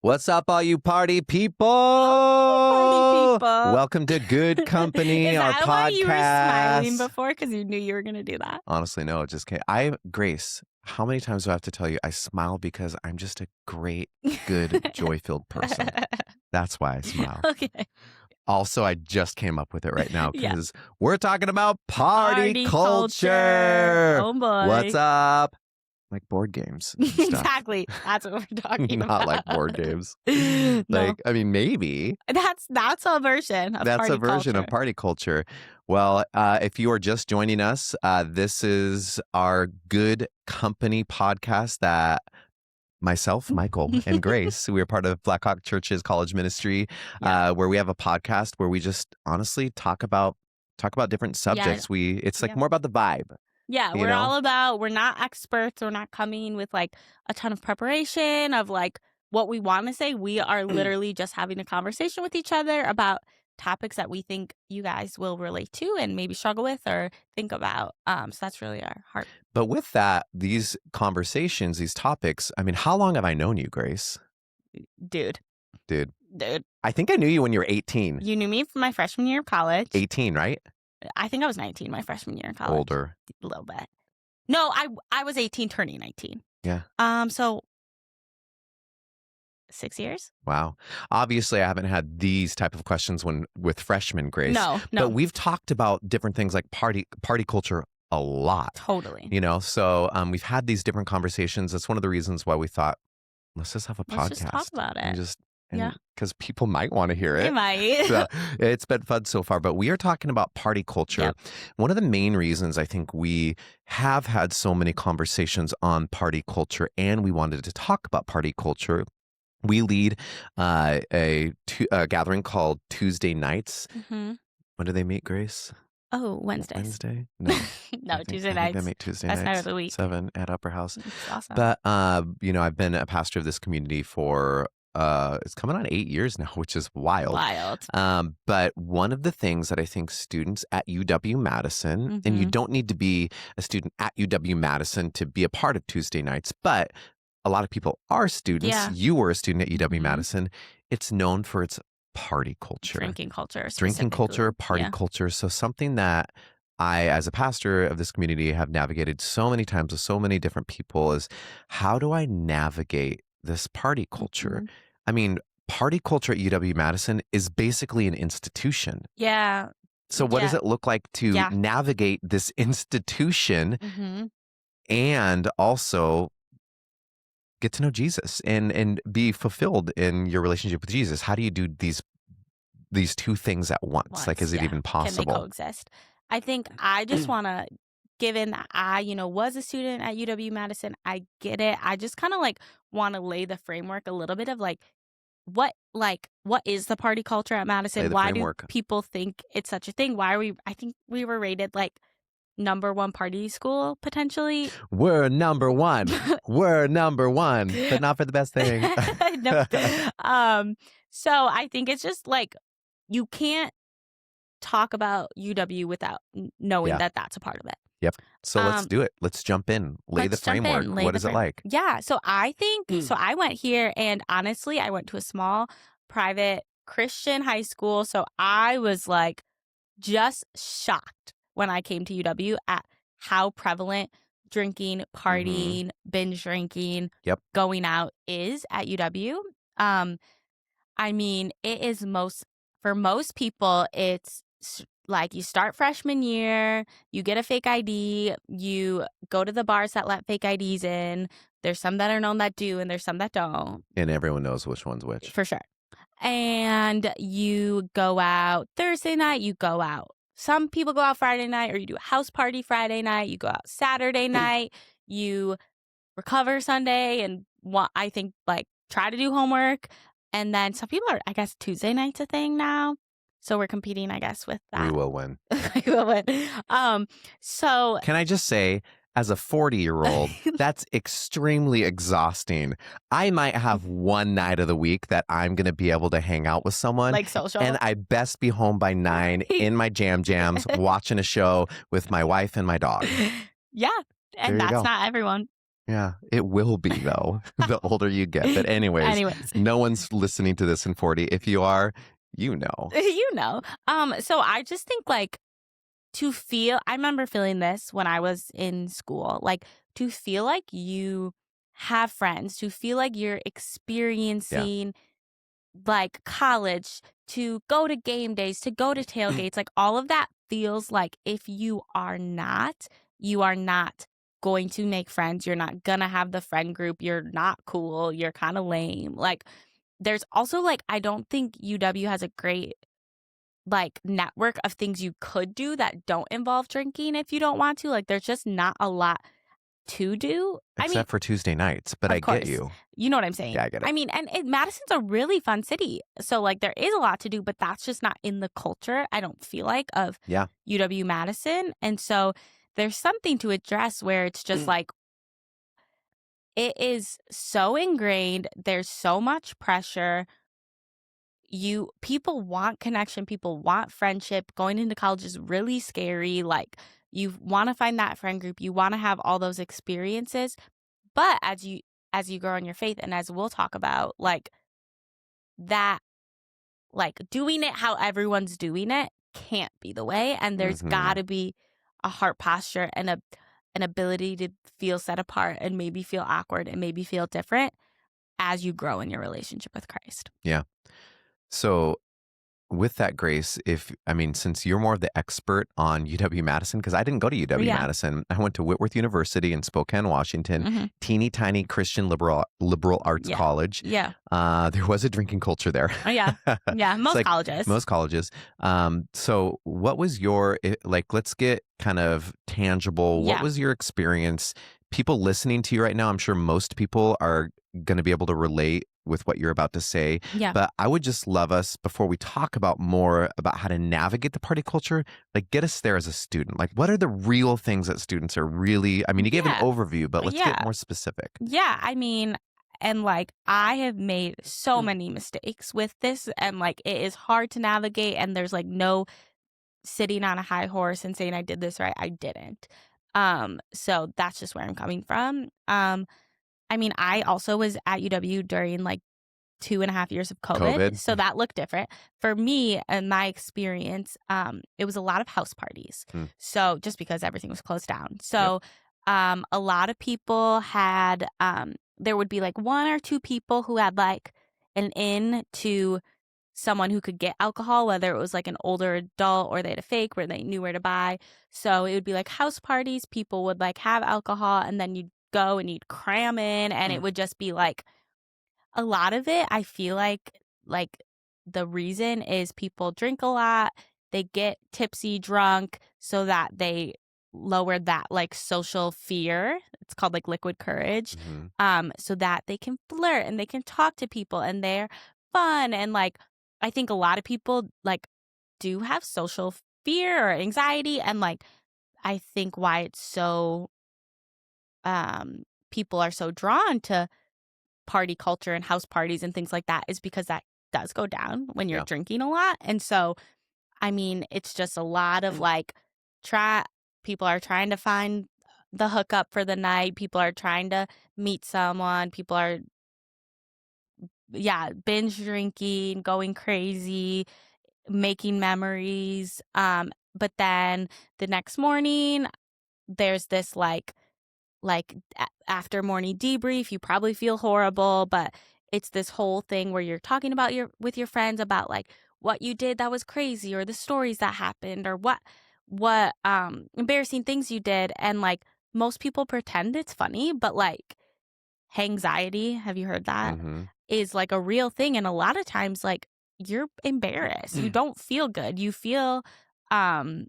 What's up, all you party people? Party people. Welcome to Good Company, Is our that podcast. why you were smiling before? Because you knew you were going to do that? Honestly, no, just kidding. Grace, how many times do I have to tell you I smile because I'm just a great, good, joy-filled person. That's why I smile. Okay. Also, I just came up with it right now Yeah. because we're talking about party culture. culture. Oh, boy. What's up? Like board games. and stuff. Exactly. That's what we're talking about. Not like board games. No. Like, I mean, maybe. That's a version of That's party a version culture. of party culture. Well, if you are just joining us, this is our Good Company podcast that myself, Michael, and Grace, we are part of Blackhawk Church's college ministry, where we have a podcast where we just honestly talk about different subjects. It's like more about the vibe. Yeah, we're not experts. We're not coming with like a ton of preparation of like what we want to say. We are literally just having a conversation with each other about topics that we think you guys will relate to and maybe struggle with or think about. So that's really our heart. But with that, these conversations, these topics, I mean, how long have I known you, Grace? Dude. I think I knew you when you were 18. You knew me from my freshman year of college. 18, right? I think I was 19 my freshman year in college. Older. A little bit. No, I was 18 turning 19. Yeah. So 6 years? Wow. Obviously, I haven't had these type of questions with freshman Grace. No. But we've talked about different things like party culture a lot. Totally. So we've had these different conversations. That's one of the reasons why we thought, let's just have a podcast. Let's just talk about it. Because people might want to hear it. They might. So it's been fun so far. But we are talking about party culture. Yep. One of the main reasons I think we have had so many conversations on party culture and we wanted to talk about party culture. We lead a gathering called Tuesday Nights. Mm-hmm. When do they meet, Grace? Oh, Wednesdays. Wednesday? No. No, Tuesday nights. They meet Tuesday Best nights. night of the week. 7 at Upper House. It's awesome. But, I've been a pastor of this community for, it's coming on 8 years now, which is wild. But one of the things that I think students at UW Madison, and you don't need to be a student at UW Madison to be a part of Tuesday Nights, but a lot of people are students. Yeah. You were a student at UW Madison. It's known for its party culture. Drinking culture, party culture. So something that I, as a pastor of this community, have navigated so many times with so many different people is how do I navigate this party culture? I mean, party culture at UW Madison is basically an institution. Yeah. So what does it look like to navigate this institution and also get to know Jesus and be fulfilled in your relationship with Jesus? How do you do these two things at once? Like, is it even possible? Can they coexist? I think I just want to, given that I, was a student at UW Madison, I get it. I just kind of like want to lay the framework a little bit of like what is the party culture at Madison? Why do people think it's such a thing? I think we were rated like number one party school potentially. We're number one. We're number one, but not for the best thing. So I think it's just like you can't talk about UW without knowing that that's a part of it. Yep. So let's do it. Let's jump in. Lay the framework. What is it like? Yeah. So I think so. I went here, and honestly, I went to a small private Christian high school. So I was like just shocked when I came to UW at how prevalent drinking, partying, binge drinking, going out is at UW. I mean, it is for most people, it's like you start freshman year, you get a fake ID, you go to the bars that let fake IDs in. There's some that are known that do, and there's some that don't. And everyone knows which one's which. For sure. And you go out Thursday night, you go out. Some people go out Friday night, or you do a house party Friday night. You go out Saturday night. You recover Sunday and I think like try to do homework. And then some people are, I guess, Tuesday night's a thing now. So we're competing, I guess, with that. We will win. We will win. So can I just say, as a 40-year-old, that's extremely exhausting. I might have one night of the week that I'm going to be able to hang out with someone. Like social. And I best be home by 9 in my jams, watching a show with my wife and my dog. Yeah. And that's not everyone. Yeah, it will be though, the older you get. But anyways, Anyways, no one's listening to this in 40. If you are, you know. you know. So I just think like I remember feeling this when I was in school, like to feel like you have friends, to feel like you're Yeah. experiencing like college, to go to game days, to go to tailgates, like all of that feels like if you are not going to make friends. You're not gonna have the friend group. You're not cool. You're kind of lame. Like there's also like I don't think UW has a great like network of things you could do that don't involve drinking if you don't want to. Like there's just not a lot to do. I mean, Except for Tuesday nights, but I of get course. you. You know what I'm saying? Yeah, I get it. I mean, and Madison's a really fun city. So, like, there is a lot to do, but that's just not in the culture, I don't feel like, of Yeah. UW Madison. And so there's something to address where it's just like, it is so ingrained. There's so much pressure. People want connection, people want friendship. Going into college is really scary. Like, you want to find that friend group, you want to have all those experiences. But as you grow in your faith and as we'll talk about, like that like doing it how everyone's doing it can't be the way. And there's Hmm. gotta be a heart posture and an ability to feel set apart and maybe feel awkward and maybe feel different as you grow in your relationship with Christ. Yeah. So with that, Grace, since you're more of the expert on UW Madison, because I didn't go to UW Yeah. Madison, I went to Whitworth University in Spokane, Washington, Hmm. teeny tiny Christian liberal arts Yeah. college. Yeah. There was a drinking culture there. Oh, yeah. Yeah. It's Most like colleges. most colleges. So what was like? Let's get kind of tangible. What Yeah. was your experience? People listening to you right now, I'm sure most people are going to be able to relate with what you're about to say. Yeah. But I would just love us, before we talk about more about how to navigate the party culture, like get us there as a student. Like, what are the real things that students are really, you gave an Yeah. overview, but let's get Yeah. more specific. Yeah, I mean, and like I have made so many mistakes with this, and like it is hard to navigate, and there's like no sitting on a high horse and saying I did this right. I didn't. So that's just where I'm coming from. I mean, I also was at UW during like 2.5 years of COVID, COVID. so that looked different for me and my experience. It was a lot of house parties, Hmm. so just because everything was closed down, Yep. so a lot of people had there would be like one or two people who had like an in to someone who could get alcohol, whether it was like an older adult or they had a fake where they knew where to buy. So it would be like house parties. People would like have alcohol and then you'd go and you'd cram in and it would just be like a lot of it. I feel like the reason is people drink a lot, they get tipsy drunk so that they lower that like social fear. It's called like liquid courage. Hmm. So that they can flirt and they can talk to people and they're fun. And like I think a lot of people like do have social fear or anxiety. And like I think why it's so people are so drawn to party culture and house parties and things like that is because that does go down when you're Yeah. drinking a lot. And so, I mean, it's just a lot of like try people are trying to find the hookup for the night. People are trying to meet someone. People are binge drinking, going crazy, making memories. But then the next morning there's this after morning debrief, you probably feel horrible, but it's this whole thing where you're talking about with your friends about like what you did that was crazy or the stories that happened or what embarrassing things you did. And like most people pretend it's funny, but like anxiety, have you heard that? Hmm. Is like a real thing. And a lot of times like you're embarrassed. You don't feel good. Um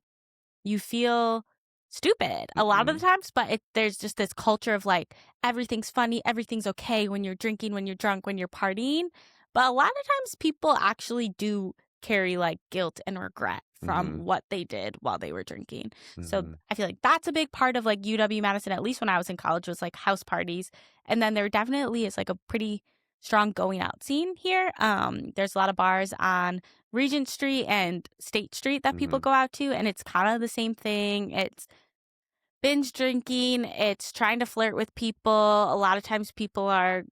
you feel stupid a lot of the times, but there's just this culture of like everything's funny, everything's okay when you're drinking, when you're drunk, when you're partying. But a lot of times people actually do carry like guilt and regret from Hmm. what they did while they were drinking. So Hmm. I feel like that's a big part of like UW Madison, at least when I was in college, was like house parties. And then there definitely is like a pretty strong going out scene here. There's a lot of bars on Regent Street and State Street that people Hmm. go out to, and it's kind of the same thing. It's binge drinking, it's trying to flirt with people. A lot of times people are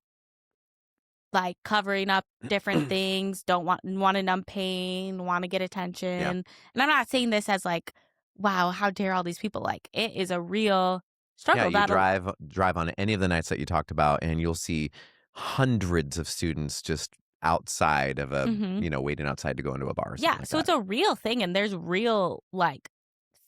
like covering up different things, don't want to numb pain, want to get attention. Yeah. And I'm not saying this as like, wow, how dare all these people, like it is a real Yeah, struggle you that drive on any of the nights that you talked about, and you'll see hundreds of students just outside of a, Mhm. waiting outside to go into a bar or Yeah, something like so that. it's a real thing and there's real like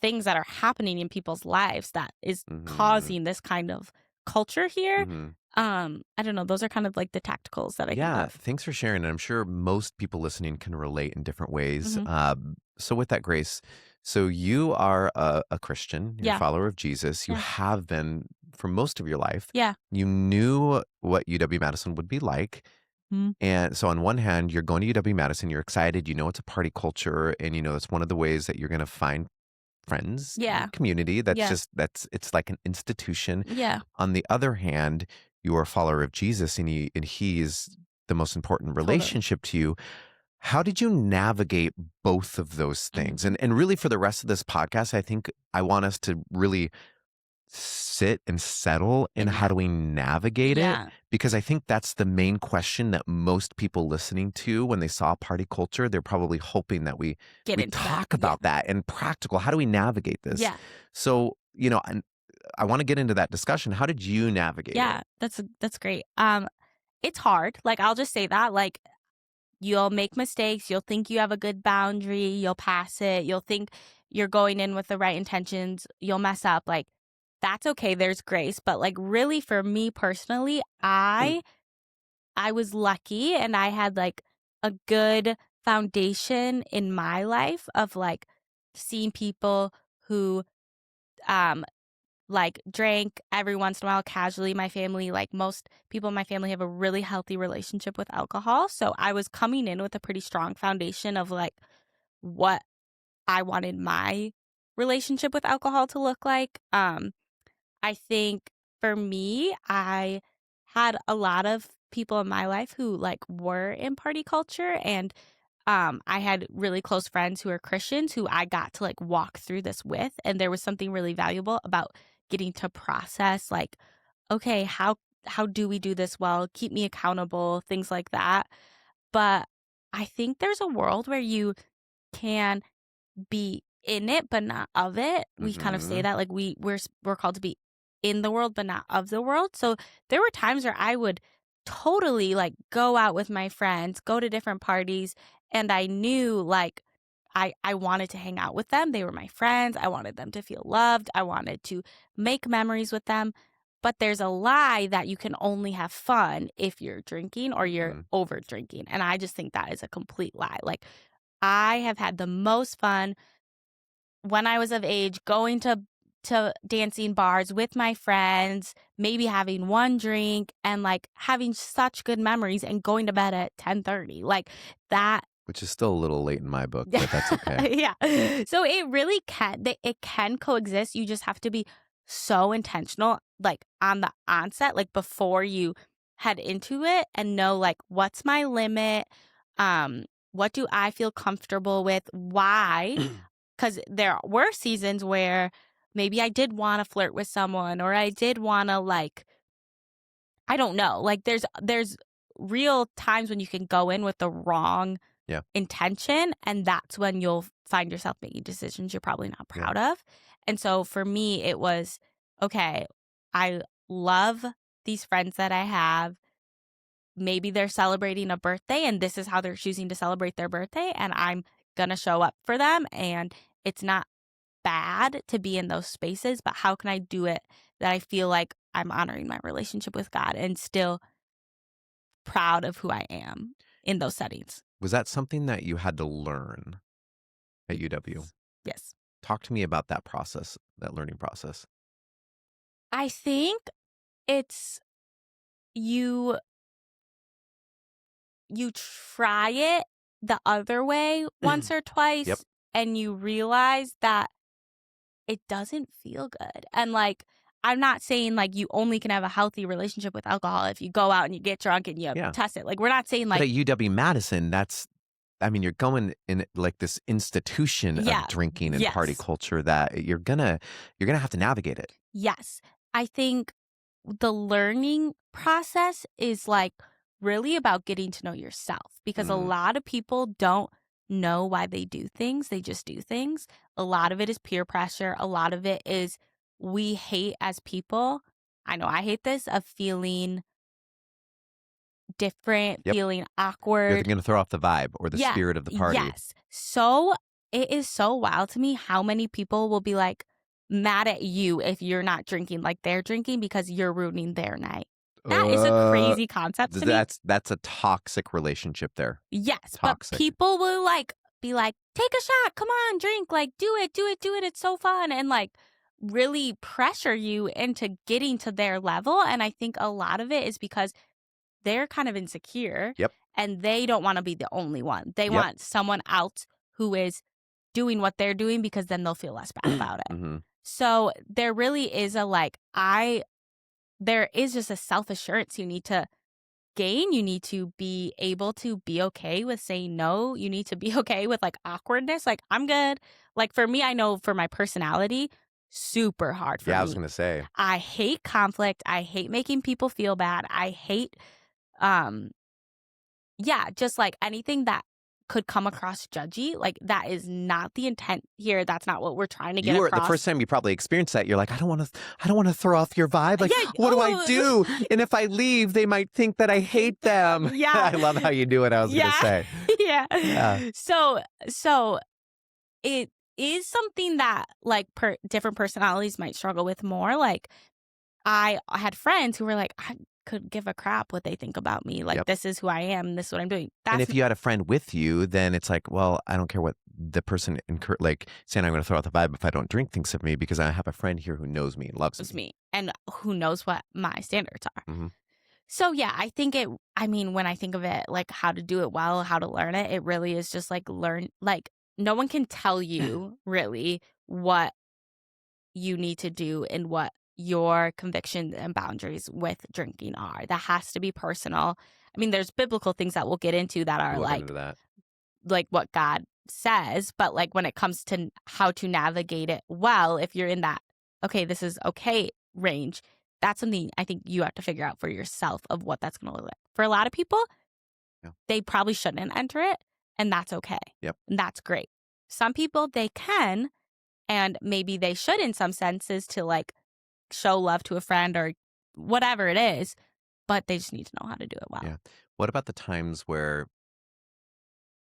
things that are happening in people's lives that is Mhm. causing this kind of culture here. Mhm. I don't know, those are kind of like the tacticals that I think Yeah, of. thanks for sharing. And I'm sure most people listening can relate in different ways. Mhm. So, with that, Grace, so you are a Christian, you're a Yeah. follower of Jesus. You Yeah. have been for most of your life. Yeah. You knew what UW Madison would be like. Mhm. And so, on one hand, you're going to UW Madison, you're excited, you know it's a party culture, and it's one of the ways that you're going to find friends, Yeah. community. That's Yeah. just, it's like an institution. Yeah. On the other hand, you are a follower of Jesus, and he is the most important Totally. relationship to you. How did you navigate both of those things? Mhm. And really, for the rest of this podcast, I think I want us to really sit and settle in In how that. do we navigate it, Yeah. because I think that's the main question that most people listening to when they saw party culture, they're probably hoping that we Get into that. talk Yeah. about that and practical. How do we navigate this? Yeah. So, and I want to get into that discussion. How did you navigate it? Yeah. That's great. It's hard. Like I'll just say that. Like you'll make mistakes, you'll think you have a good boundary, you'll pass it, you'll think you're going in with the right intentions, you'll mess up. Like that's okay. There's grace. But like really for me personally, I was lucky and I had like a good foundation in my life of like seeing people who um like drank every once in a while casually. My family, like most people in my family, have a really healthy relationship with alcohol. So I was coming in with a pretty strong foundation of like what I wanted my relationship with alcohol to look like. I think for me, I had a lot of people in my life who like were in party culture and I had really close friends who are Christians who I got to like walk through this with. And there was something really valuable about getting to process like, okay, how do we do this well? Keep me accountable, things like that. But I think there's a world where you can be in it but not of it. We kind of say Hmm. that like we're called to be in the world but not of the world. So there were times where I would totally like go out with my friends, go to different parties, and I knew like I wanted to hang out with them. They were my friends. I wanted them to feel loved. I wanted to make memories with them. But there's a lie that you can only have fun if you're drinking or you're Hmm. over drinking. And I just think that is a complete lie. Like I have had the most fun when I was of age going to dancing bars with my friends, maybe having one drink and like having such good memories and going to bed at 10:30. Like that. Which is still a little late in my book, but that's okay. Yeah. So it really it can coexist. You just have to be so intentional like on the onset, like before you head into it and know like what's my limit? What do I feel comfortable with? Why? Because there were seasons where maybe I did want to flirt with someone or I did want to like I don't know. Like there's real times when you can go in with the wrong Yeah. intention and that's when you'll find yourself making decisions you're probably not Yeah. proud of. And so for me it was okay, I love these friends that I have. Maybe they're celebrating a birthday and this is how they're choosing to celebrate their birthday and I'm going to show up for them and it's not bad to be in those spaces, but how can I do it that I feel like I'm honoring my relationship with God and still proud of who I am in those settings? Was that something that you had to learn at UW? Yes. Yes. Talk to me about that process, that learning process. I think it's you you try it the other way once or Yep. twice and you realize that it doesn't feel good. And like I'm not saying like you only can have a healthy relationship with alcohol if you go out and you get drunk and you Yeah. test it. Like we're not saying But like at UW Madison, that's I mean, you're going in like this institution Yeah. of drinking and party Yes. culture that you're gonna have to navigate it. Yes. I think the learning process is like really about getting to know yourself because a Mm. lot of people don't know why they do things. They just do things. A lot of it is peer pressure. A lot of it is we hate as people. I know I hate this of feeling different, Yep. feeling You're awkward. going to throw off the vibe or the Yeah. spirit of the party. Yes. So it is so wild to me how many people will be like mad at you if you're not drinking like they're drinking because you're ruining their night. That is a Uh, crazy concept to me. that's a toxic relationship there. Yes, but Toxic. people will like be like, take a shot, come on, drink, like do it, do it, do it. It's so fun. And like really pressure you into getting to their level. And I think a lot of it is because they're kind of insecure Yep. and they don't want to be the only one. They Yep. want someone else who is doing what they're doing because then they'll feel less bad about it. Mm-hmm. So there really is there is just a self-assurance you need to gain. You need to be able to be okay with saying no. You need to be okay with like awkwardness. Like I'm good. Like for me, I know for my personality, super hard for Yeah, me. I was going to say. I hate conflict. I hate making people feel bad. I hate yeah, just like anything that could come across judgy, like that is not the intent here. That's not what we're trying to get You were the across. first time you probably experienced that. You're like, I don't want to throw off your vibe. Like, Yeah, what do I do? And if I leave, they might think that I hate them. Yeah. I love how you do it. I was going to say. Yeah. So it is something that like different personalities might struggle with more. Like I had friends who were like, I could give a crap what they think about me. Like, Yep. this is who I am. This is what I'm doing. And if you had a friend with you, then it's like, well, I don't care what the person like saying I'm going to throw out the vibe if I don't drink thinks of me because I have a friend here who knows me and loves me and who knows what my standards are. Mm-hmm. So yeah, I think when I think of it, like how to do it well, how to learn it, it really is just like no one can tell you really what you need to do and what your convictions and boundaries with drinking are. That has to be personal. I mean, there's biblical things that we'll get into that are like what God says, but like when it comes to how to navigate it well, if you're in that, okay, this is okay range, that's something I think you have to figure out for yourself of what that's going to look like. For a lot of people, they probably shouldn't enter it, and that's okay. Yep. And that's great. Some people, they can, and maybe they should in some senses to like show love to a friend or whatever it is, but they just need to know how to do it well. Yeah. What about the times where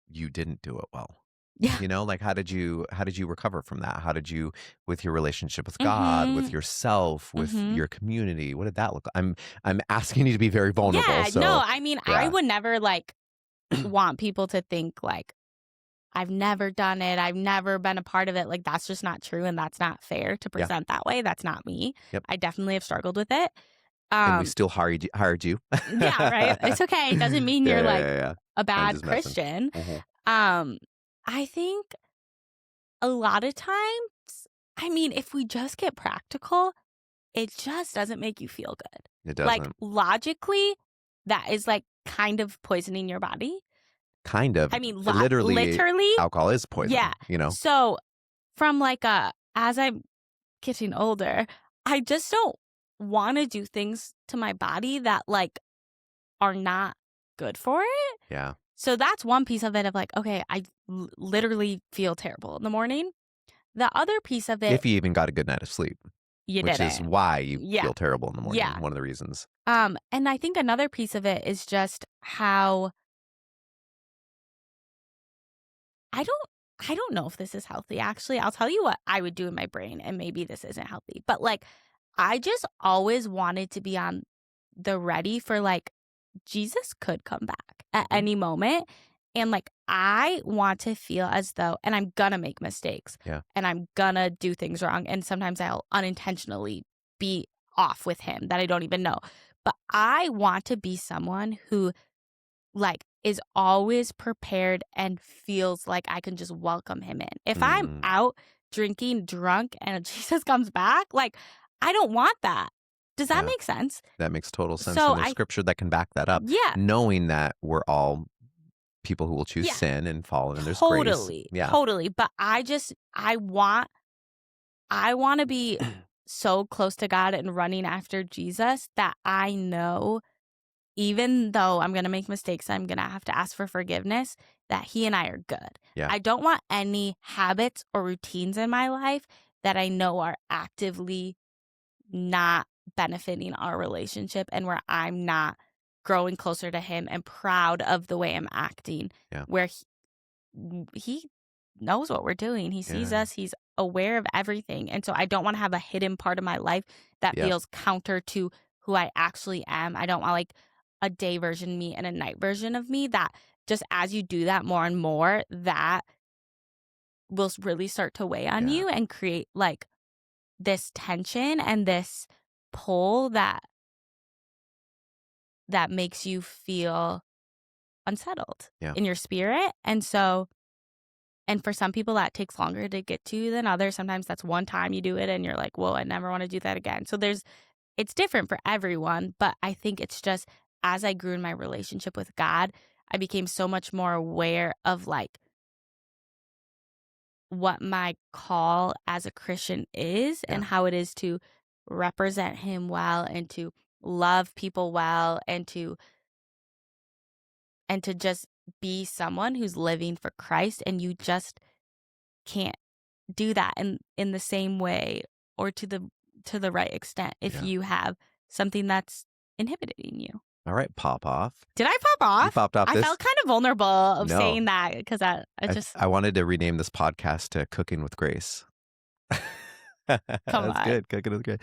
you didn't do it well? Yeah. You know, like how did you recover from that? How did you with your relationship with God, with yourself, with your community? What did that look like? I'm asking you to be very vulnerable. Yeah, so, no, I mean, I would never like want people to think like I've never done it. I've never been a part of it. Like that's just not true. And that's not fair to present that way. That's not me. Yep. I definitely have struggled with it. And we still hired you. Yeah, right. It's okay. It doesn't mean you're a bad just Christian. Mm-hmm. I think a lot of times, I mean, if we just get practical, it just doesn't make you feel good. It doesn't. Like logically, that is like kind of poisoning your body. Kind of. I mean, literally, alcohol is poison. Yeah. You know? So from like as I'm getting older, I just don't want to do things to my body that like are not good for it. Yeah. So that's one piece of it of like, okay, I literally feel terrible in the morning. The other piece of it, if you even got a good night of sleep, which is why you feel terrible in the morning. Yeah. One of the reasons. And I think another piece of it is just how I don't know if this is healthy, actually. I'll tell you what I would do in my brain, and maybe this isn't healthy. But, like, I just always wanted to be on the ready for, like, Jesus could come back at any moment. And, like, I want to feel as though, and I'm gonna make mistakes. Yeah. And I'm gonna do things wrong. And sometimes I'll unintentionally be off with him that I don't even know. But I want to be someone who, like, is always prepared and feels like I can just welcome him in. If I'm out drinking drunk and Jesus comes back, like, I don't want that. Does that make sense? That makes total sense. So and there's scripture that can back that up. Yeah. Knowing that we're all people who will choose Yeah. sin and fall, and there's grace. Totally. Yeah. Totally. But I want to be so close to God and running after Jesus that I know, even though I'm going to make mistakes, I'm going to have to ask for forgiveness, that he and I are good. Yeah. I don't want any habits or routines in my life that I know are actively not benefiting our relationship and where I'm not growing closer to him and proud of the way I'm acting. Yeah. Where he knows what we're doing. He sees Yeah. us. He's aware of everything. And so I don't want to have a hidden part of my life that Yep. feels counter to who I actually am. I don't want like a day version of me and a night version of me, that just as you do that more and more, that will really start to weigh on Yeah. you and create like this tension and this pull that makes you feel unsettled Yeah. in your spirit. And so, and for some people that takes longer to get to than others. Sometimes that's one time you do it and you're like, whoa, I never want to do that again. So it's different for everyone. But I think it's just, as I grew in my relationship with God, I became so much more aware of like what my call as a Christian is Yeah. and how it is to represent him well and to love people well and to just be someone who's living for Christ. And you just can't do that in the same way or to the right extent if Yeah. you have something that's inhibiting you. All right, pop off. Did I pop off? You popped off I this. felt kind of vulnerable of No. saying that because I just I wanted to rename this podcast to Cooking with Grace. come That's on. good. Cooking with Grace.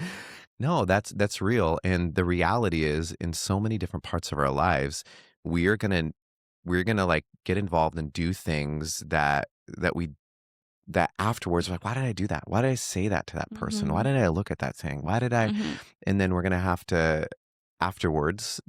No, that's real. And the reality is, in so many different parts of our lives, we're gonna like get involved and do things that afterwards we're like, why did I do that? Why did I say that to that person? Why Mhm. did I look at that saying? Why did I? Mhm. And then we're gonna have to afterwards,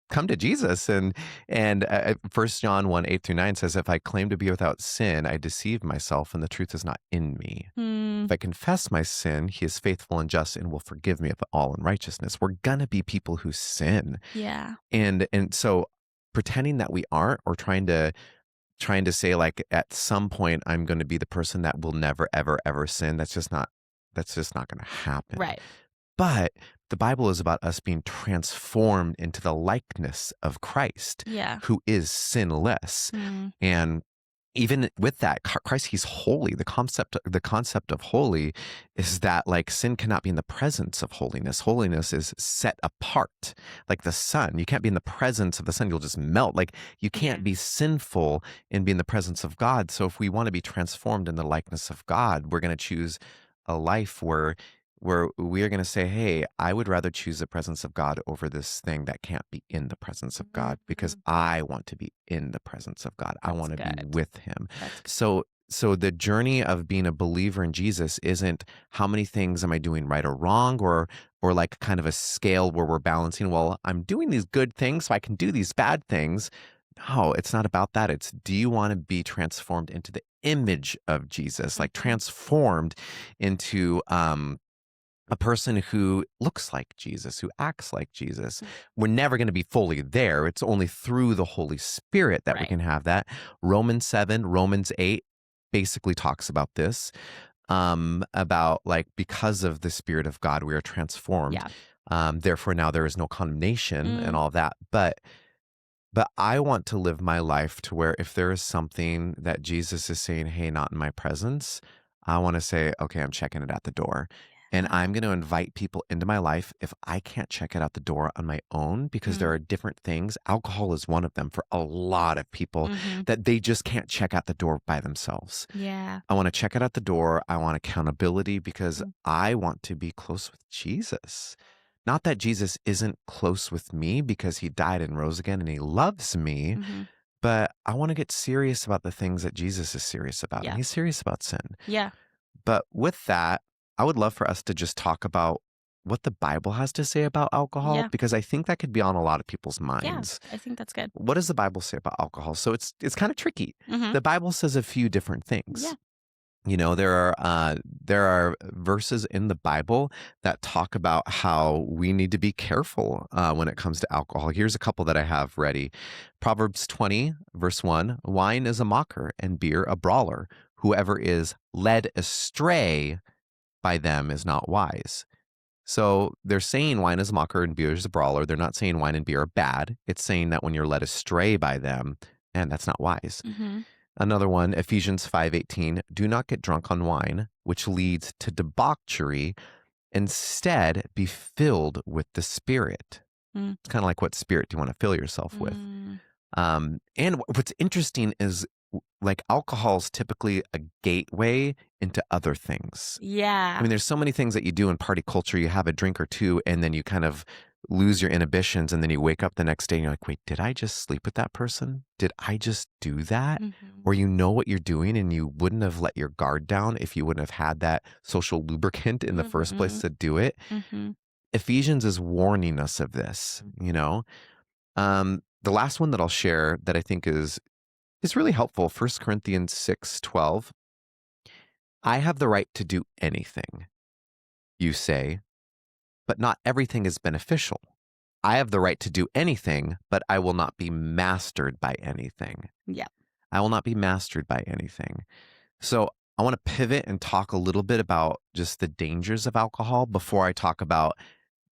come to Jesus. And 1 John 1:8-9 says, if I claim to be without sin, I deceive myself and the truth is not in me. Mm, If I confess my sin, he is faithful and just and will forgive me of all unrighteousness. We're gonna be people who sin. yeah. And so pretending that we aren't, or trying to say like at some point I'm going to be the person that will never ever ever sin, that's just not going to happen. Right. But the Bible is about us being transformed into the likeness of Christ, Yeah. who is sinless. Mm, And even with that, Christ, he's holy. The concept of holy is that like sin cannot be in the presence of holiness. Holiness is set apart, like the sun. You can't be in the presence of the sun. You'll just melt. Like you can't Yeah. be sinful and be in the presence of God. So if we want to be transformed in the likeness of God, we're going to choose a life where we are going to say, hey, I would rather choose the presence of God over this thing that can't be in the presence of God, because Mhm. I want to be in the presence of God. I That's want to be good. with him. That's good. So the journey of being a believer in Jesus isn't how many things am I doing right or wrong, or like kind of a scale where we're balancing, well, I'm doing these good things so I can do these bad things. No, it's not about that. It's, do you want to be transformed into the image of Jesus, like Mhm. transformed into a person who looks like Jesus, who acts like Jesus. Mm. We're never going to be fully there. It's only through the Holy Spirit that we Right. can have that. Romans 7, Romans 8 basically talks about this, about like, because of the Spirit of God, we are transformed. Yeah. Therefore, now there is no condemnation and Mm. all that. But I want to live my life to where if there is something that Jesus is saying, hey, not in my presence, I want to say, okay, I'm checking it at the door. And Yeah. I'm going to invite people into my life if I can't check it out the door on my own, because there Mm. are different things. Alcohol is one of them for a lot of people, Mhm. that they just can't check out the door by themselves. Yeah. I want to check it out the door. I want accountability, because Mm. I want to be close with Jesus. Not that Jesus isn't close with me because he died and rose again and he loves me, Mhm. but I want to get serious about the things that Jesus is serious about. Yeah. And he's serious about sin. Yeah. But with that, I would love for us to just talk about what the Bible has to say about alcohol, Yeah. because I think that could be on a lot of people's Yeah. minds. I think that's good. What does the Bible say about alcohol? So it's kind of tricky. Mhm. The Bible says a few different things. Yeah. There are verses in the Bible that talk about how we need to be careful when it comes to alcohol. Here's a couple that I have ready. Proverbs 20, verse 1, wine is a mocker and beer a brawler. Whoever is led astray by them is not wise. So they're saying wine is a mocker and beer is a brawler. They're not saying wine and beer are bad. It's saying that when you're led astray by them, and that's not wise. Mm-hmm. Another one, Ephesians 5:18, do not get drunk on wine, which leads to debauchery. Instead, be filled with the Spirit. Mm. It's kind of like, what spirit do you want to fill yourself with? And what's interesting is, like, alcohol is typically a gateway into other things. Yeah. I mean, there's so many things that you do in party culture. You have a drink or two, and then you kind of lose your inhibitions, and then you wake up the next day and you're like, wait, did I just sleep with that person? Did I just do that? Mm-hmm. Or you know what you're doing, and you wouldn't have let your guard down if you wouldn't have had that social lubricant in the first place to do it. Mm-hmm. Ephesians is warning us of this, The last one that I'll share that I think is really helpful, 1 Corinthians 6:12. I have the right to do anything, you say, but not everything is beneficial. I have the right to do anything, but I will not be mastered by anything. Yeah. I will not be mastered by anything. So I want to pivot and talk a little bit about just the dangers of alcohol before I talk about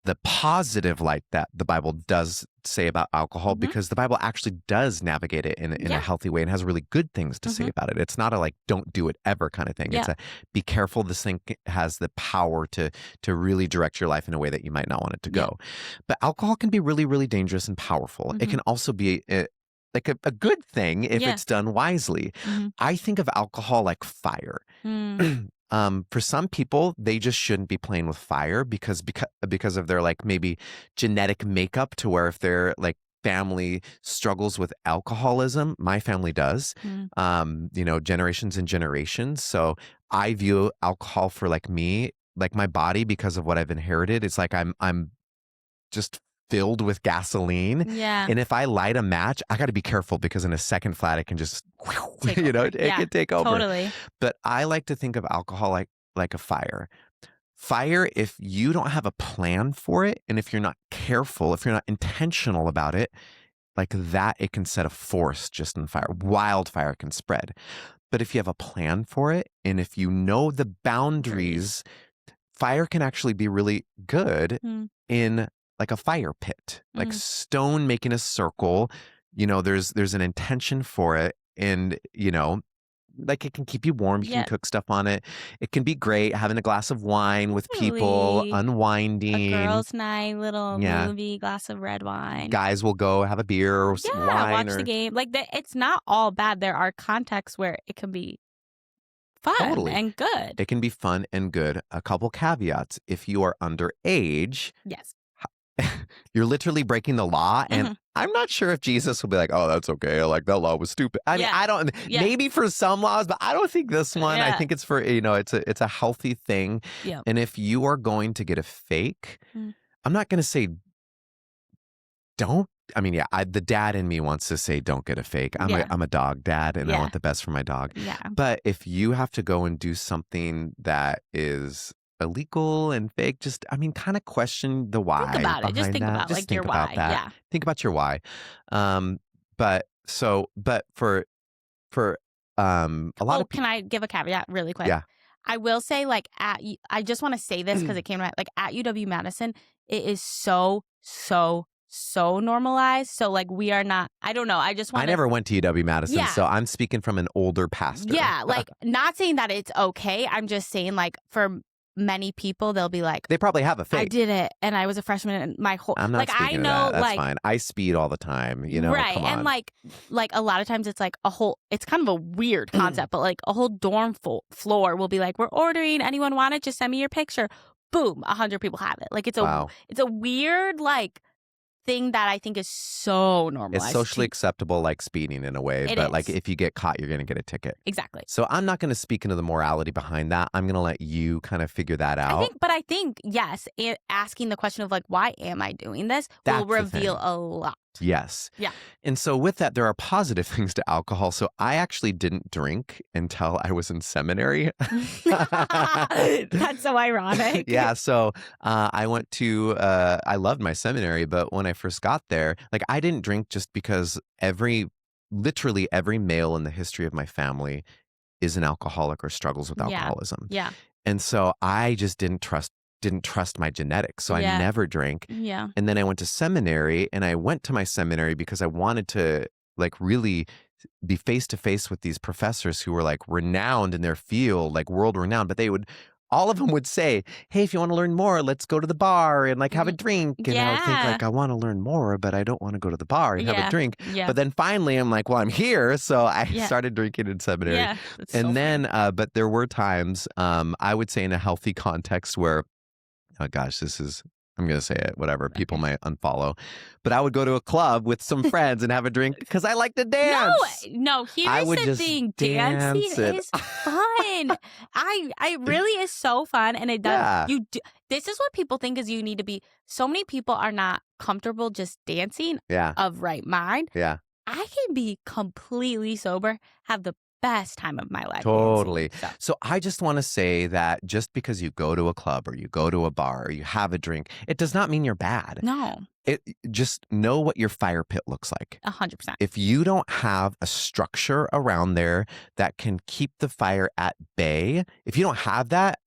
the positive light that the Bible does say about alcohol, because the Bible actually does navigate it in a healthy way and has really good things to say about it. It's not a like, don't do it ever kind of thing. It's a be careful. This thing has the power to really direct your life in a way that you might not want it to go. But alcohol can be really, really dangerous and powerful. It can also be like a good thing if it's done wisely. I think of alcohol like fire. For some people, they just shouldn't be playing with fire because of their like maybe genetic makeup, to where if their like family struggles with alcoholism, my family does, generations and generations. So I view alcohol for like me, like my body, because of what I've inherited. It's like I'm just filled with gasoline. Yeah. And if I light a match, I got to be careful, because in a second flat, it can just, it can take over. Totally. But I like to think of alcohol like a fire. Fire, if you don't have a plan for it, and if you're not careful, if you're not intentional about it, like that, it can set a force just in fire. Wildfire can spread. But if you have a plan for it, and if you know the boundaries, fire can actually be really good in like a fire pit, like stone making a circle. There's an intention for it, and like it can keep you warm. You can cook stuff on it. It can be great having a glass of wine with people, unwinding. A girls' night, little movie, glass of red wine. Guys will go have a beer or some wine. Watch the game. Like it's not all bad. There are contexts where it can be fun and good. It can be fun and good. A couple caveats. If you are underage, you're literally breaking the law, and I'm not sure if Jesus will be like, oh, that's okay. Like, that law was stupid. I mean, I don't, maybe for some laws, but I don't think this one, I think it's for, it's a healthy thing. Yeah. And if you are going to get a fake, I'm not going to say don't. I mean, the dad in me wants to say don't get a fake. I'm a dog dad, and I want the best for my dog. Yeah. But if you have to go and do something that is illegal and fake, just, kind of question the why. Think about it. Just think about like your why. Yeah. Think about your why. But for a lot of people. Can I give a caveat really quick? Yeah. I will say, like, I just want to say this because it came to my, like, at UW Madison, it is so normalized. So, like, we are not, I don't know. I just want I never went to UW Madison, so I'm speaking from an older pastor. Yeah. Like, not saying that it's okay. I'm just saying, like, for many people, they'll be like, they probably have a fake. I did it, and I was a freshman, and my whole, I'm not like, speaking I know, of that. That's like, fine. I speed all the time, right? Come on. And like a lot of times, it's like it's kind of a weird concept, but like a whole dorm floor will be like, we're ordering. Anyone want it? Just send me your picture. Boom, 100 people have it. Like it's a weird like thing that I think is so normalized. It's socially acceptable, like speeding in a way, but like if you get caught, you're going to get a ticket. Exactly. So I'm not going to speak into the morality behind that. I'm going to let you kind of figure that out. I think yes, asking the question of like, why am I doing this will reveal a lot. Yes. Yeah. And so with that, there are positive things to alcohol. So I actually didn't drink until I was in seminary. That's so ironic. Yeah. So I went to, I loved my seminary, but when I first got there, like I didn't drink just because literally every male in the history of my family is an alcoholic or struggles with Yeah. alcoholism. Yeah. And so I just didn't trust my genetics. So I Yeah. never drank. Yeah. And then I went to seminary, and I went to my seminary because I wanted to like really be face to face with these professors who were like renowned in their field, like world renowned, but all of them would say, "Hey, if you want to learn more, let's go to the bar and like have a drink." And I would think Yeah. like, I want to learn more, but I don't want to go to the bar and have a Yeah. drink. Yeah. But then finally I'm like, well, I'm here. So I Yeah. started drinking in seminary. Yeah. That's so And fair. then, but there were times, I would say in a healthy context where, oh gosh, I'm going to say it, whatever. People Okay. might unfollow. But I would go to a club with some friends and have a drink because I like to dance. No, I here's would the just thing. dance Dancing and- is fun. I really is so fun. And it does, Yeah. this is what people think is you need to be. So many people are not comfortable just dancing Yeah. of right mind. Yeah. I can be completely sober, have the best time of my life. Totally. dancing, so. So I just want to say that just because you go to a club or you go to a bar or you have a drink, it does not mean you're bad. No, Just know what your fire pit looks like. 100%. If you don't have a structure around there that can keep the fire at bay, if you don't have that,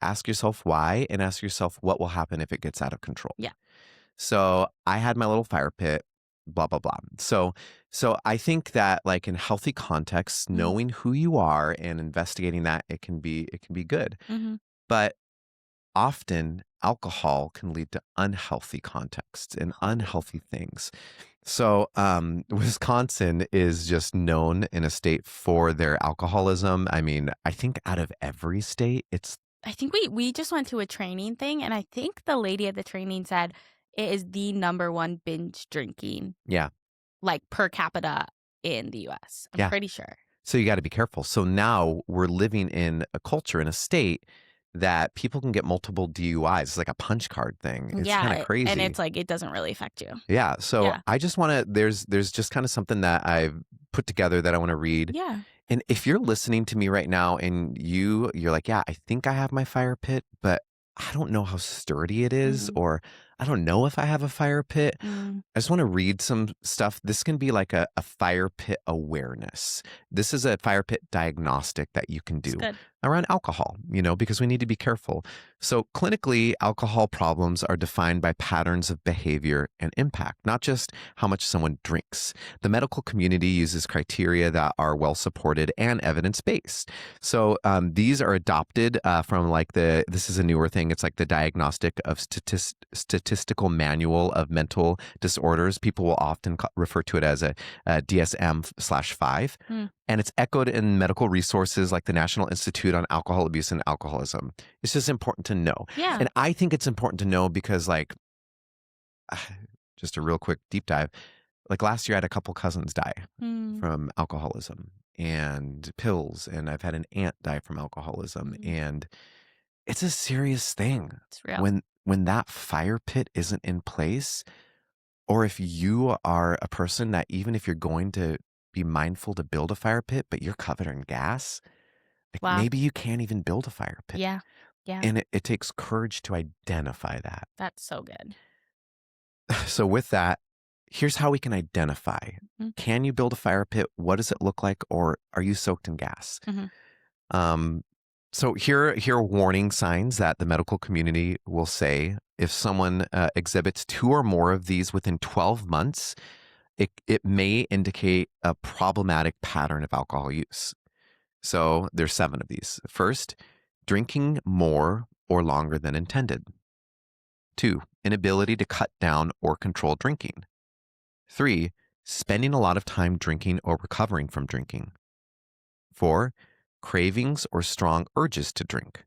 ask yourself why and ask yourself what will happen if it gets out of control. Yeah. So I had my little fire pit, blah, blah, blah. So I think that like in healthy contexts, knowing who you are and investigating that, it can be good. Mhm. But often alcohol can lead to unhealthy contexts and unhealthy things. So Wisconsin is just known in a state for their alcoholism. I mean, I think out of every state, it's I think we just went to a training thing, and I think the lady at the training said it is the number one binge drinking, yeah. like per capita in the U.S. I'm Yeah. pretty sure. So you got to be careful. So now we're living in a culture, in a state that people can get multiple DUIs. It's like a punch card thing. It's kind of crazy. And it's like it doesn't really affect you. Yeah. So Yeah. I just want to, there's just kind of something that I've put together that I want to read. Yeah. And if you're listening to me right now and you're like, yeah, I think I have my fire pit, but I don't know how sturdy it is, or I don't know if I have a fire pit. I just want to read some stuff. This can be like a fire pit awareness. This is a fire pit diagnostic that you can do around alcohol, because we need to be careful. So clinically, alcohol problems are defined by patterns of behavior and impact, not just how much someone drinks. The medical community uses criteria that are well supported and evidence-based. So these are adopted from this is a newer thing. It's like the Diagnostic of Statistical Manual of Mental Disorders. People will often refer to it as a DSM/5. And it's echoed in medical resources like the National Institute on Alcohol Abuse and Alcoholism. It's just important to know. Yeah. And I think it's important to know because just a real quick deep dive, like last year I had a couple cousins die from alcoholism and pills. And I've had an aunt die from alcoholism. And it's a serious thing. It's real. When that fire pit isn't in place, or if you are a person that even if you're going to be mindful to build a fire pit, but you're covered in gas, maybe you can't even build a fire pit. Yeah. Yeah. And it takes courage to identify that. That's so good. So with that, here's how we can identify. Can you build a fire pit? What does it look like? Or are you soaked in gas? So here are warning signs that the medical community will say. If someone exhibits 2 or more of these within 12 months, it may indicate a problematic pattern of alcohol use. So there's 7 of these. First, drinking more or longer than intended. 2, inability to cut down or control drinking. 3, spending a lot of time drinking or recovering from drinking. 4, cravings or strong urges to drink.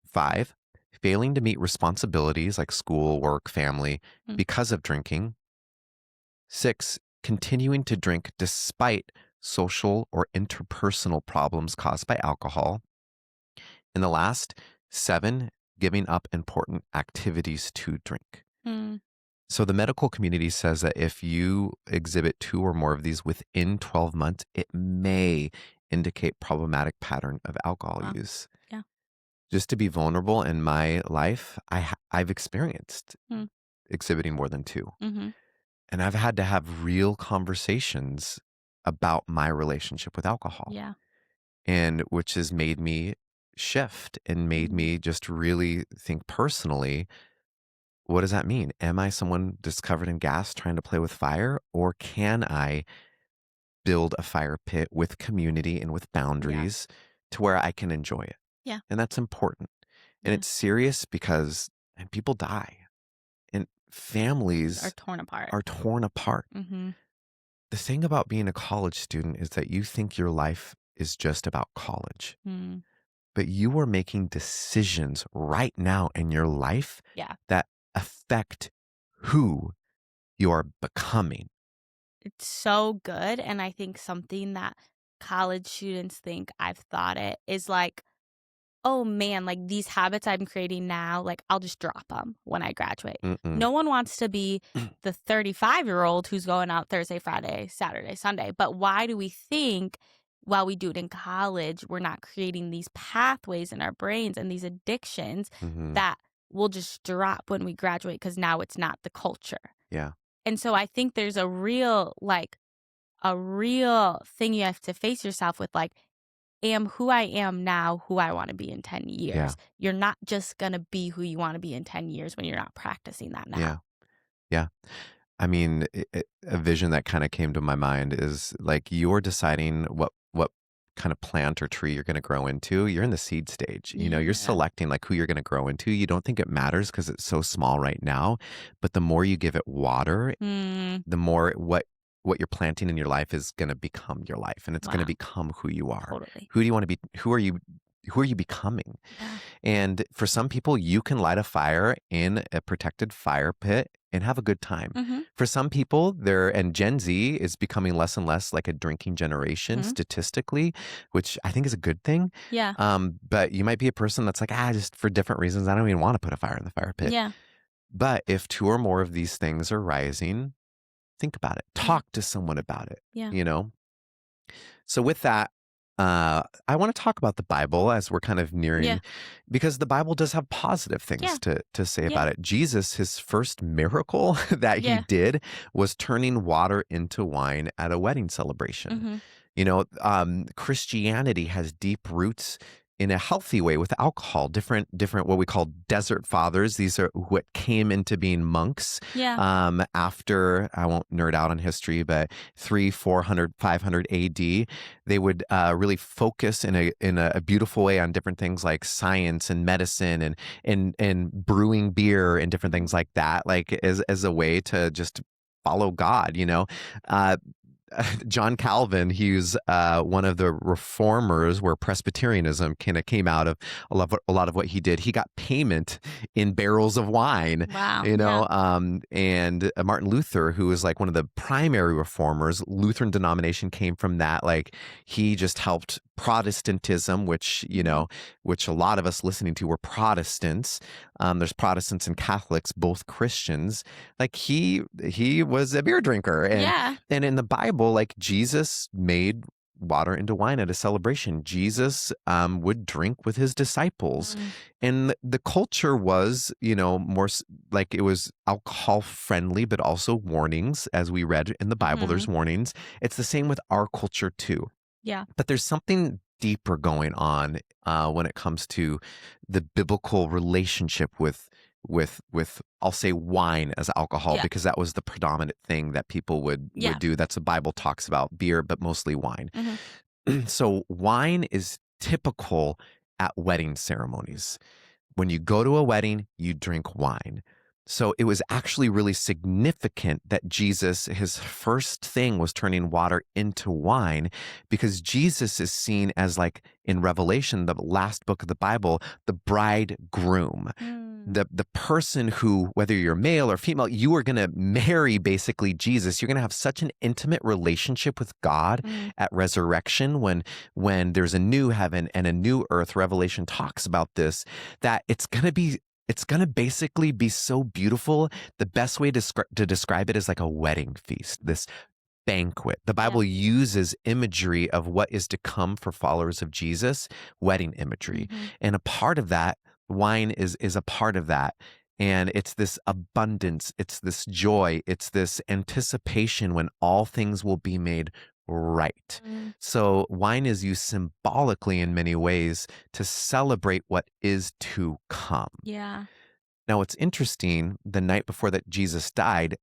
5, failing to meet responsibilities like school, work, family because of drinking. 6, continuing to drink despite social or interpersonal problems caused by alcohol. And the last, 7, giving up important activities to drink. So the medical community says that if you exhibit 2 or more of these within 12 months, it may indicate problematic pattern of alcohol Wow. use. Yeah. Just to be vulnerable in my life, I've experienced Mm. exhibiting more than 2. Mm-hmm. And I've had to have real conversations about my relationship with alcohol, Yeah. and which has made me shift and made Mhm. me just really think personally, what does that mean? Am I someone just covered in gas trying to play with fire, or can I build a fire pit with community and with Yeah. boundaries to where I can enjoy it? Yeah. And that's important. And Yeah. it's serious because and people die and Are families torn apart. are torn apart. Mm-hmm. The thing about being a college student is that you think your life is just about college, Mm. but you are making decisions right now in your life Yeah. that affect who you are becoming. It's so good. And I think something that college students think I've thought it is like, oh man, like these habits I'm creating now, like I'll just drop them when I graduate. Mm-mm. No one wants to be the 35-year-old who's going out Thursday, Friday, Saturday, Sunday. But why do we think while we do it in college, we're not creating these pathways in our brains and these addictions Mm-hmm. that will just drop when we graduate because now it's not the culture. Yeah. And so I think there's a real thing you have to face yourself with, like, am who I am now who I want to be in 10 Yeah. years. You're not just going to be who you want to be in 10 years when you're not practicing that Yeah. now. Yeah. I mean, a vision that kind of came to my mind is like you're deciding what kind of plant or tree you're going to grow into. You're in the seed stage. You know, you're Yeah. selecting like who you're going to grow into. You don't think it matters because it's so small right now, but the more you give it water, Mm, the more what you're planting in your life is going to become your life, and it's going to wow. become who you are. Totally. Who do you want to be? Who are you becoming? Yeah. And for some people, you can light a fire in a protected fire pit and have a good time. Mm-hmm. For some people, and Gen Z is becoming less and less like a drinking generation Mm-hmm. statistically, which I think is a good thing. Yeah. But you might be a person that's like, just for different reasons, I don't even want to put a fire in the fire pit. Yeah. But if 2 or more of these things are rising, think about it. Yeah. Talk to someone about it, Yeah. you know? So with that, I want to talk about the Bible as we're kind of Yeah. nearing, because the Bible does have positive Yeah. things to say Yeah. about it. Jesus, his first miracle that he Yeah. did was turning water into wine at a wedding celebration. Mm-hmm. You know, Christianity has deep roots in a healthy way with alcohol. Different what we call desert fathers. These are what came into being monks Yeah. after, I won't nerd out on history, but 300, 400, 500 AD. They would really focus in a beautiful way on different things like science and medicine and brewing beer and different things like that, like as a way to just follow God, you know. John Calvin, he's one of the reformers where Presbyterianism kind of came out of a lot of what he did. He got payment in barrels of wine, Wow. you know, Yeah. and Martin Luther, who was like one of the primary reformers, Lutheran denomination came from that. Like he just helped Protestantism, which, you know, which a lot of us listening to were Protestants. There's Protestants and Catholics, both Christians. Like he was a beer drinker, Yeah. and in the Bible, like Jesus made water into wine at a celebration. Jesus would drink with his disciples. Mm. And the culture was, you know, more like it was alcohol friendly, but also warnings. As we read in the Bible, there's warnings. It's the same with our culture too. Yeah. But there's something deeper going on when it comes to the biblical relationship with I'll say wine as alcohol, Yeah. because that was the predominant thing that people would Yeah. do. That's the Bible talks about beer, but mostly wine. Mm-hmm. So wine is typical at wedding ceremonies. When you go to a wedding, you drink wine. So it was actually really significant that Jesus, his first thing was turning water into wine, because Jesus is seen as, like in Revelation, the last book of the Bible, the bridegroom. The person who, whether you're male or female, you are going to marry basically Jesus. You're going to have such an intimate relationship with God at resurrection when there's a new heaven and a new earth. Revelation talks about this, that it's going to be it's going to basically be so beautiful. The best way to describe it is like a wedding feast, this banquet. The Yeah. Bible uses imagery of what is to come for followers of Jesus, wedding imagery. And a part of that, wine is a part of that. And it's this abundance, it's this joy, it's this anticipation when all things will be made right. Mm. So wine is used symbolically in many ways to celebrate what is to come. Yeah. Now, it's interesting, the night before that Jesus died,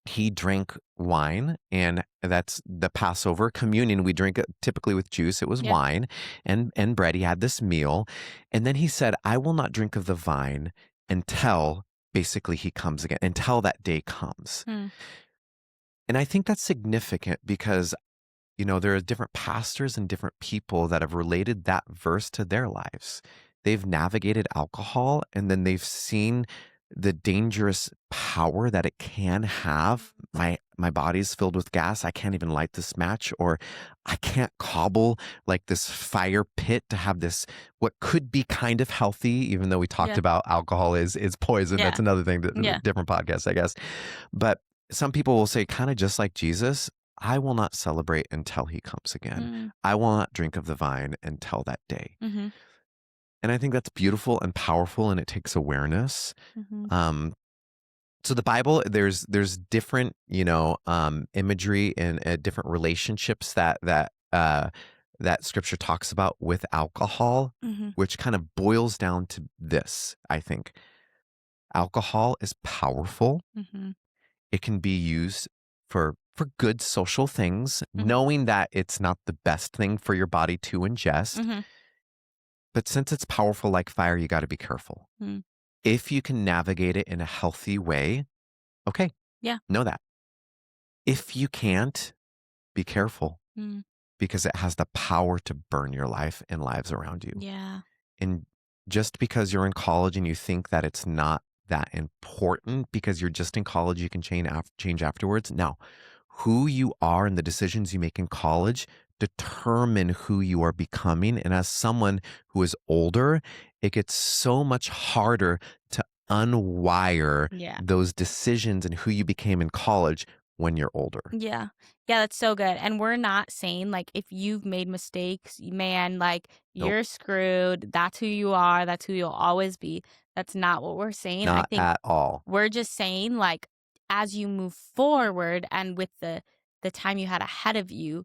he drank wine, and that's the Passover communion. We drink it typically with juice. It was Yeah. wine and bread. He had this meal. And then he said, I will not drink of the vine until basically he comes again, until that day comes. Mm. And I think that's significant because, you know, there are different pastors and different people that have related that verse to their lives. They've navigated alcohol, and then they've seen the dangerous power that it can have. My body's filled with gas. I can't even light this match, or I can't cobble like this fire pit to have this what could be kind of healthy, even though we talked Yeah. about alcohol is poison. Yeah. That's another thing, Yeah. different podcast, I guess. But some people will say, kind of just like Jesus, I will not celebrate until he comes again. Mm. I will not drink of the vine until that day. Mm-hmm. And I think that's beautiful and powerful, and it takes awareness. Mm-hmm. So the Bible, there's different, imagery and different relationships that Scripture talks about with alcohol, Mm-hmm. which kind of boils down to this. I think alcohol is powerful. Mm-hmm. It can be used for good social things, Mm-hmm. knowing that it's not the best thing for your body to ingest. Mm-hmm. But since it's powerful like fire, you got to be careful. Mm. If you can navigate it in a healthy way, okay, Yeah. know that. If you can't, be careful Mm. because it has the power to burn your life and lives around you. Yeah. And just because you're in college and you think that it's not that important because you're just in college, you can change afterwards. No, who you are and the decisions you make in college determine who you are becoming. And as someone who is older, it gets so much harder to unwire Yeah. those decisions and who you became in college when you're older. Yeah. Yeah, that's so good. And we're not saying like if you've made mistakes, man, like Nope. you're screwed. That's who you are. That's who you'll always be. That's not what we're saying. I Not think at all. we're just saying like as you move forward and with the time you had ahead of you,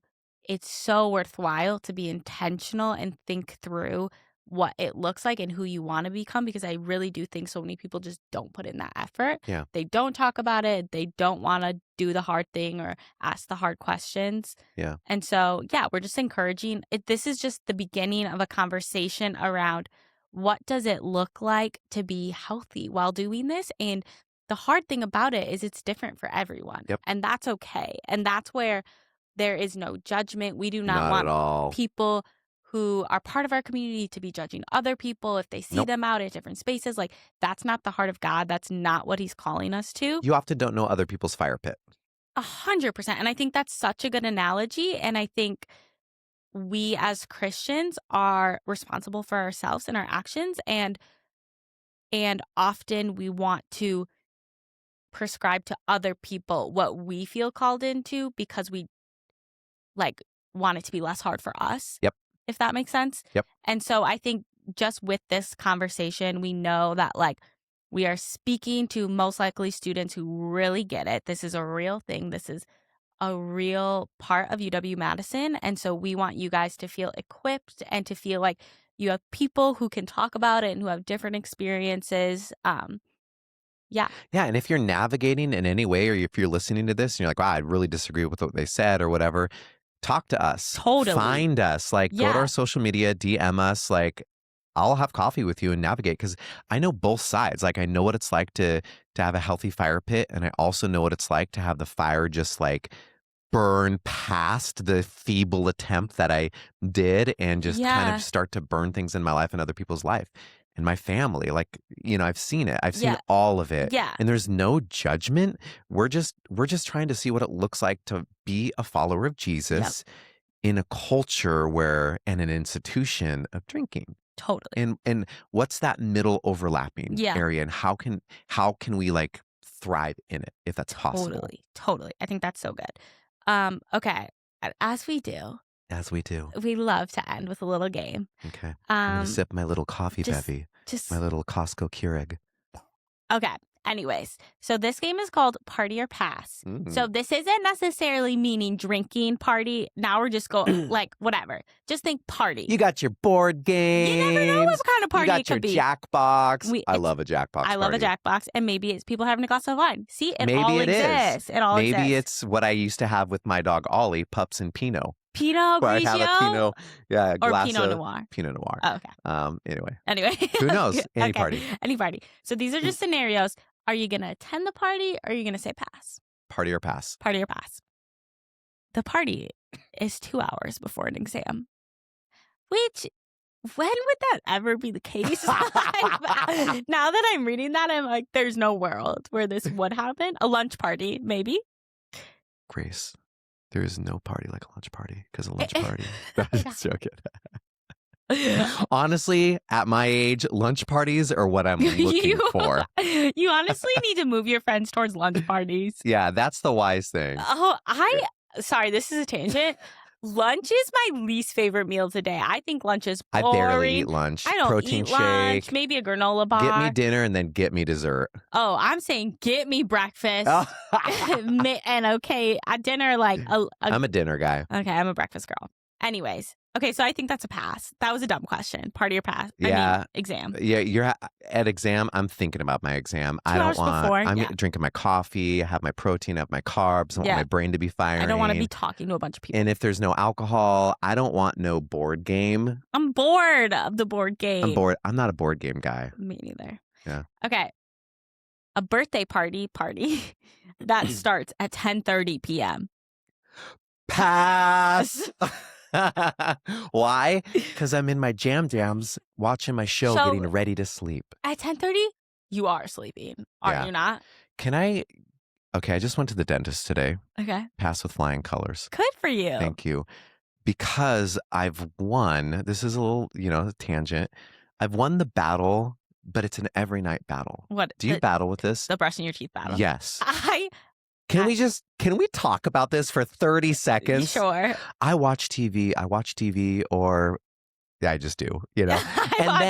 it's so worthwhile to be intentional and think through what it looks like and who you want to become, because I really do think so many people just don't put in that effort. Yeah. They don't talk about it. They don't want to do the hard thing or ask the hard questions. Yeah. And so, yeah, we're just encouraging it. This is just the beginning of a conversation around what does it look like to be healthy while doing this? And the hard thing about it is it's different for everyone. Yep. And that's okay. And that's where there is no judgment. We do not Not want at all. people who are part of our community to be judging other people if they see Nope. them out at different spaces. Like, that's not the heart of God. That's not what he's calling us to. You often don't know other people's fire pit. 100%. And I think that's such a good analogy. And I think we as Christians are responsible for ourselves and our actions. And often we want to prescribe to other people what we feel called into because we like want it to be less hard for us. Yep. If that makes sense. Yep. And so I think just with this conversation, we know that like we are speaking to most likely students who really get it. This is a real thing. This is a real part of UW Madison. And so we want you guys to feel equipped and to feel like you have people who can talk about it and who have different experiences. Yeah. Yeah. And if you're navigating in any way, or if you're listening to this and you're like, wow, I really disagree with what they said or whatever, talk to us. Totally. Find us. Like, go to our social media, DM us. Like, I'll have coffee with you and navigate, because I know both sides. Like, I know what it's like to have a healthy fire pit, and I also know what it's like to have the fire just like burn past the feeble attempt that I did and just kind of start to burn things in my life and other people's life and my family. Like, I've seen it. I've seen all of it. Yeah. And there's no judgment. We're just trying to see what it looks like to be a follower of Jesus in a culture where, and an institution of drinking. Totally. And what's that middle overlapping Yeah. area, and how can we like thrive in it if that's possible? Totally. I think that's so good. Okay. As we do, As we do. we love to end with a little game. Okay. I'm gonna sip my little coffee just- bevy, Just my little Costco Keurig. okay. Anyways, so this game is called Party or Pass. So this isn't necessarily meaning drinking party. Now we're just going like whatever. Just think party. You got your board games. You never know what kind of party you got it could your be. Jackbox. I love a Jackbox. I love a party. Jackbox, and maybe it's people having a glass of wine. See, it Maybe all it exists. is. It all Maybe exists. it's what I used to have with my dog Ollie, Pups and Pinot. Pinot Where I'd have a Pinot, a or glass Pinot of Noir. Pinot Noir. Oh, okay. Anyway, Who who knows? Any party. Any party. So these are just scenarios. Are you going to attend the party or are you going to say pass? Party or pass. Party or pass. The party is 2 hours before an exam. Which, when would that ever be the case? Now that I'm reading that, I'm like, there's no world where this would happen. A lunch party, maybe. Grace, there is no party like a lunch party, because a lunch party. I'm just joking. Honestly, at my age, lunch parties are what I'm looking for. You honestly need to move your friends towards lunch parties. Yeah, that's the wise thing. Oh, sorry, this is a tangent. Lunch is my least favorite meal today. I think lunch is boring. I barely eat lunch. I don't Protein eat shake. lunch. Maybe a granola bar. Get me dinner and then get me dessert. Oh, I'm saying get me breakfast. And okay, at dinner, like I'm a dinner guy. Okay, I'm a breakfast girl. Anyways, okay, so I think that's a pass. That was a dumb question. Party or pass? Yeah. I mean, exam. Yeah, you're at exam. I'm thinking about my exam. 2 hours before, I'm yeah. drinking my coffee, I have my protein, I have my carbs. I want my brain to be firing. I don't want to be talking to a bunch of people. And if there's no alcohol, I don't want no board game. I'm bored of the board game. I'm bored. I'm not a board game guy. Me neither. Yeah. Okay. A birthday party that starts at 10:30 p.m. Pass. Why? Because I'm in my jams watching my show, So- getting ready to sleep. At 10:30, you are sleeping, are Yeah. you not? Okay, I just went to the dentist today. Okay. Pass with flying colors. Good for you. Thank you. Because I've won, this is a little, tangent. I've won the battle, but it's an every night battle. What? Do you battle with this? The brushing your teeth battle? Yes. I Can we talk about this for 30 seconds? Sure. I watch TV, or I just do, I watch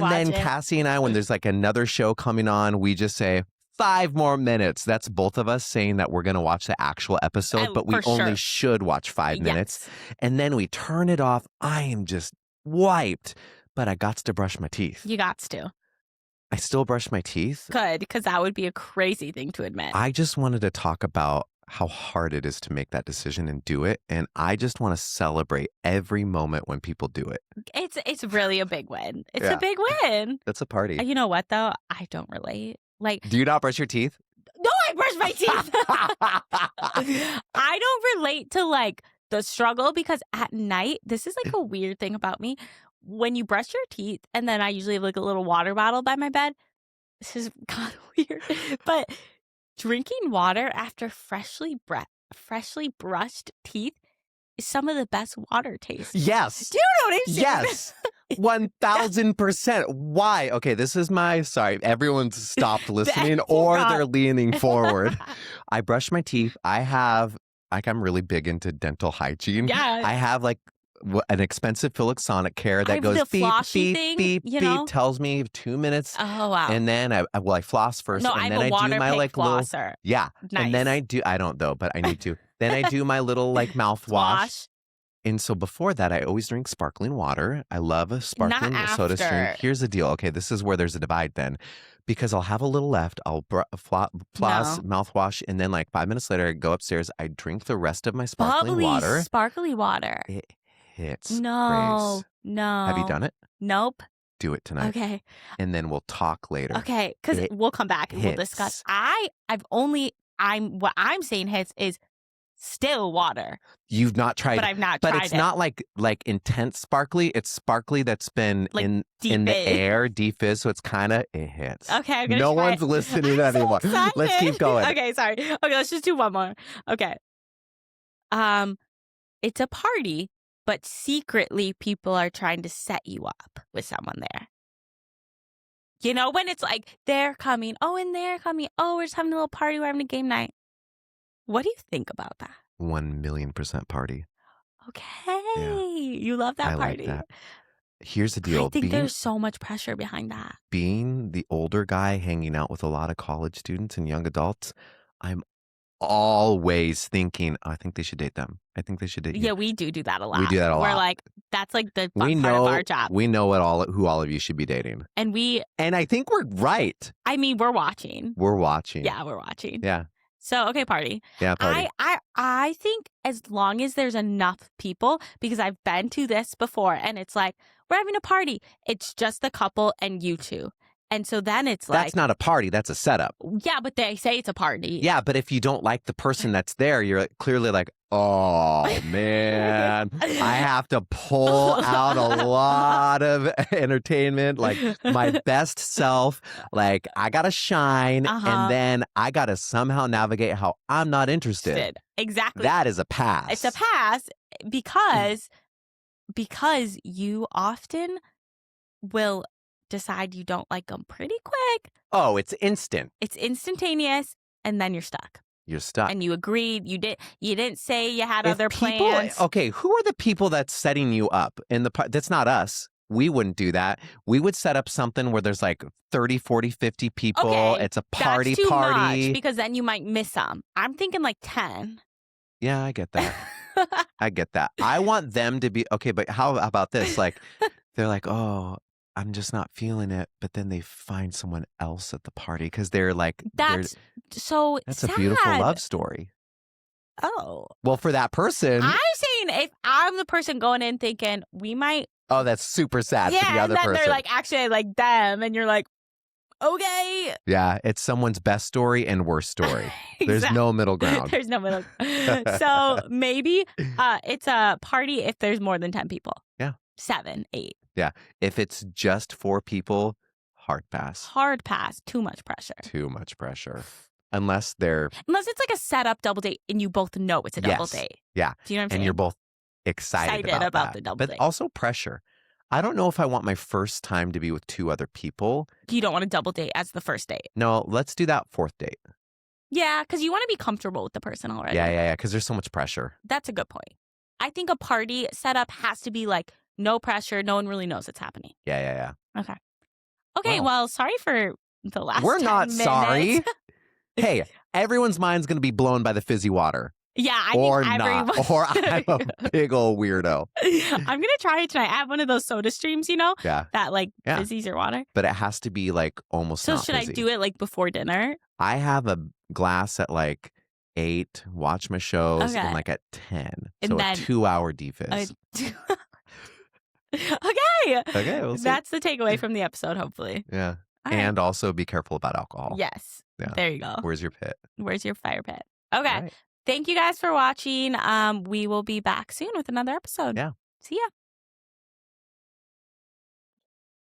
then it. Cassie and I, when there's like another show coming on, we just say 5 more minutes. That's both of us saying that we're going to watch the actual episode, but we for only sure. should watch 5 minutes. Yes. And then we turn it off. I am just wiped, but I got to brush my teeth. You got to. I still brush my teeth. Good, because that would be a crazy thing to admit. I just wanted to talk about how hard it is to make that decision and do it. And I just want to celebrate every moment when people do it. It's really a big win. It's Yeah. a big win. That's a party. You know what, though? I don't relate. Like, Do you not brush your teeth? no, I brush my teeth. I don't relate to like the struggle because at night, this is like a weird thing about me. When you brush your teeth, and then I usually have like a little water bottle by my bed. This is kind of weird, but drinking water after freshly brushed teeth is some of the best water taste. Yes. Do you know what I'm saying? Yes. 1000%. Why? Okay, this is sorry, everyone's stopped listening or they're leaning forward. I brush my teeth. I'm really big into dental hygiene. Yeah. I have like an expensive Philips-Sonic care that goes the beep, flossy beep, thing, beep, you beep, know? tells me 2 minutes. Oh, wow. And then I floss first. No, and I'm then a I water do my pick like little. flosser. Yeah. Nice. And then I don't though, but I need to. Then I do my little like mouthwash. Wash. And so before that, I always drink sparkling water. I love a sparkling soda stream. after. Here's the deal. Okay, this is where there's a divide then. Because I'll have a little left. I'll floss, mouthwash, and then like 5 minutes later, I go upstairs. I drink the rest of my sparkling water. Sparkly water. It hits. No. Grace. No. Have you done it? Nope. Do it tonight. Okay. And then we'll talk later. Okay. Because It we'll come back and we'll discuss. What I'm saying is still water. You've not tried. But I've not But tried it's it. not like intense sparkly. It's sparkly that's been Like in the defizz. air, defizz. So it's kind of, it hits. Okay, I'm gonna No try one's it. listening I'm so anymore. Let's excited. keep going. Okay, sorry. Okay, let's just do one more. Okay. It's a party but secretly people are trying to set you up with someone there. You know, when it's like, they're coming, oh, and they're coming, oh, we're just having a little party, we're having a game night. What do you think about that? 1,000,000% party. Okay. You love that I like party. that. Here's the deal. I think there's so much pressure behind that. Being the older guy hanging out with a lot of college students and young adults, I'm always thinking, I think they should date them. I think they should date you. Yeah, we do that a lot. We do that a lot. We're like, that's like the fun part of our job. We know who all of you should be dating. And I think we're right. I mean, we're watching. We're watching. Yeah, we're watching. Yeah. So, okay, party. Yeah, party. I think as long as there's enough people, because I've been to this before, and it's like, we're having a party. It's just the couple and you two. And so then it's like... That's not a party. That's a setup. Yeah, but they say it's a party. Yeah, but if you don't like the person that's there, you're clearly like, oh, man, I have to pull out a lot of entertainment, like my best self. Like, I got to shine, and then I got to somehow navigate how I'm not interested. Exactly. That is a pass. It's a pass because you often will decide you don't like them pretty quick. Oh, it's instant. It's instantaneous, and then you're stuck. You're stuck. And you agreed. You didn't say you had other plans. Okay, who are the people that's setting you up in the that's not us. We wouldn't do that. We would set up something where there's like 30, 40, 50 people. Okay, it's a party. That's too much because then you might miss some. I'm thinking like 10. Yeah, I get that. I get that. I want them to be okay, but how about this? Like, they're like, oh, I'm just not feeling it, but then they find someone else at the party because they're like, that's so that's sad. A beautiful love story. Oh, well, for that person, I'm saying if I'm the person going in thinking we might. Oh, that's super sad for the other person. And then they're like, actually, I like them, and you're like, okay. Yeah, it's someone's best story and worst story. There's no middle ground. There's no middle. So maybe it's a party if there's more than 10 people. Yeah. 7, 8. Yeah. If it's just 4 people, hard pass. Hard pass. Too much pressure. Too much pressure. Unless it's like a setup double date and you both know it's a double date. Yeah. Do you know what I'm saying? And you're both excited about the double date. But also pressure. I don't know if I want my first time to be with 2 other people. You don't want a double date as the first date. No, let's do that 4th date. Yeah, because you want to be comfortable with the person already. Yeah, because there's so much pressure. That's a good point. I think a party setup has to be like no pressure. No one really knows what's happening. Yeah. Okay, well, sorry for the last We're 10 not minutes. sorry. Hey, everyone's mind's going to be blown by the fizzy water. Yeah, or not. Or I'm a big old weirdo. I'm going to try it tonight. I have one of those soda streams, you know? Yeah. That like fizzies your water. But it has to be like almost not should fizzy. I do it like before dinner? I have a glass at like 8, watch my shows, and like at 10. And so then, a 2-hour defizz. Okay, we'll see. That's the takeaway from the episode, hopefully. Yeah. All and also be careful about alcohol. Yes. Yeah. There you go. Where's your pit? Where's your fire pit? Okay. Thank you guys for watching. We will be back soon with another episode. Yeah. See ya.